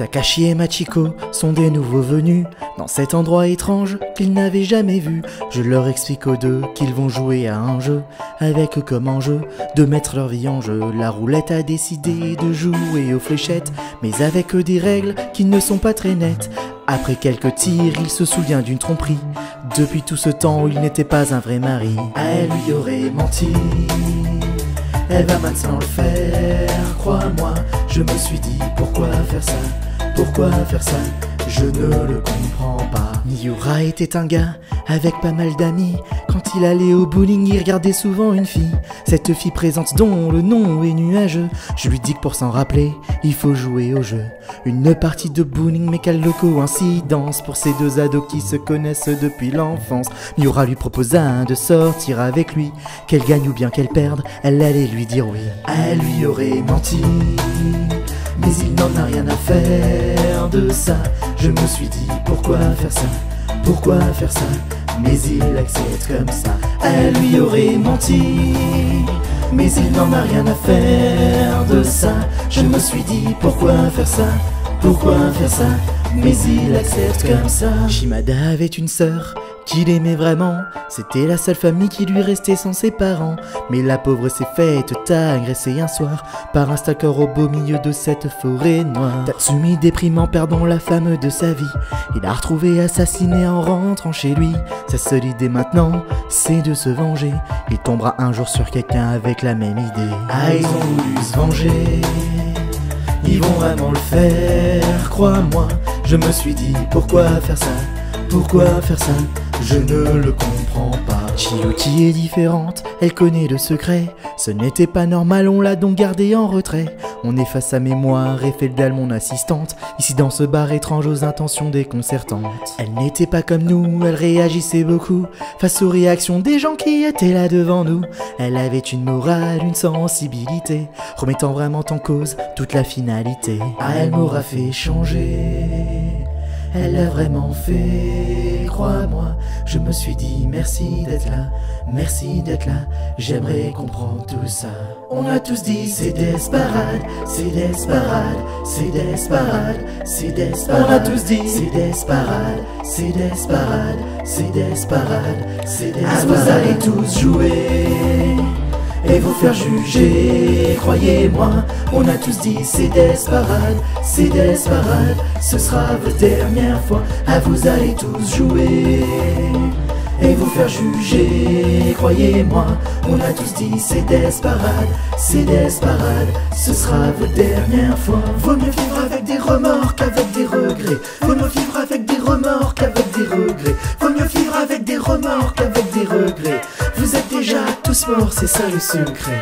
Takashi et Machiko sont des nouveaux venus dans cet endroit étrange qu'ils n'avaient jamais vu. Je leur explique aux deux qu'ils vont jouer à un jeu, avec comme enjeu de mettre leur vie en jeu. La roulette a décidé de jouer aux fléchettes, mais avec des règles qui ne sont pas très nettes. Après quelques tirs, il se souvient d'une tromperie. Depuis tout ce temps, il n'était pas un vrai mari. Elle lui aurait menti, elle va maintenant le faire, crois-moi. Je me suis dit, pourquoi faire ça? Pourquoi faire ça? Je ne le comprends pas. Miura était un gars avec pas mal d'amis. Quand il allait au bowling, il regardait souvent une fille. Cette fille présente dont le nom est nuageux. Je lui dis que pour s'en rappeler, il faut jouer au jeu. Une partie de bowling, mais quelle coïncidence pour ces deux ados qui se connaissent depuis l'enfance. Miura lui proposa de sortir avec lui. Qu'elle gagne ou bien qu'elle perde, elle allait lui dire oui. Elle lui aurait menti, mais il n'en a rien à faire de ça. Je me suis dit, pourquoi faire ça? Pourquoi faire ça? Mais il accepte comme ça. Elle lui aurait menti, mais il n'en a rien à faire de ça. Je me suis dit, pourquoi faire ça? Pourquoi faire ça? Mais il accepte comme ça. Shimada avait une sœur qu'il aimait vraiment. C'était la seule famille qui lui restait sans ses parents. Mais la pauvre s'est faite agresser un soir par un stalker au beau milieu de cette forêt noire. Tatsumi déprimant, perdant la femme de sa vie, il l'a retrouvé assassiné en rentrant chez lui. Sa seule idée maintenant, c'est de se venger. Il tombera un jour sur quelqu'un avec la même idée. Ah, ils ont voulu se venger, ils vont vraiment le faire, crois-moi. Je me suis dit, pourquoi faire ça? Pourquoi faire ça? Je ne le comprends pas. Chiyuki est différente, elle connaît le secret. Ce n'était pas normal, on l'a donc gardée en retrait. On efface sa mémoire et Feldal, mon assistante, ici dans ce bar étrange aux intentions déconcertantes. Elle n'était pas comme nous, elle réagissait beaucoup face aux réactions des gens qui étaient là devant nous. Elle avait une morale, une sensibilité, remettant vraiment en cause toute la finalité. Ah, elle m'aura fait changer, elle l'a vraiment fait, crois-moi. Je me suis dit, merci d'être là, merci d'être là. J'aimerais comprendre tout ça. On a tous dit, c'est Desparade, c'est Desparade, c'est Desparade, c'est Desparade. On a tous dit, c'est Desparade, c'est Desparade, c'est Desparade, c'est Desparade. Ah, vous allez tous jouer et vous faire juger, croyez-moi. On a tous dit, c'est Desparade, c'est Desparade. Ce sera votre dernière fois. Ah, vous allez tous jouer et vous faire juger, croyez-moi. On a tous dit, c'est Desparade, c'est Desparade. Ce sera votre dernière fois. Vaut mieux vivre avec des remords qu'avec des regrets. Vaut mieux vivre avec des remords qu'avec des regrets. Vaut mieux vivre avec des remords qu'avec des regrets. Vous êtes déjà tous morts, c'est ça le secret.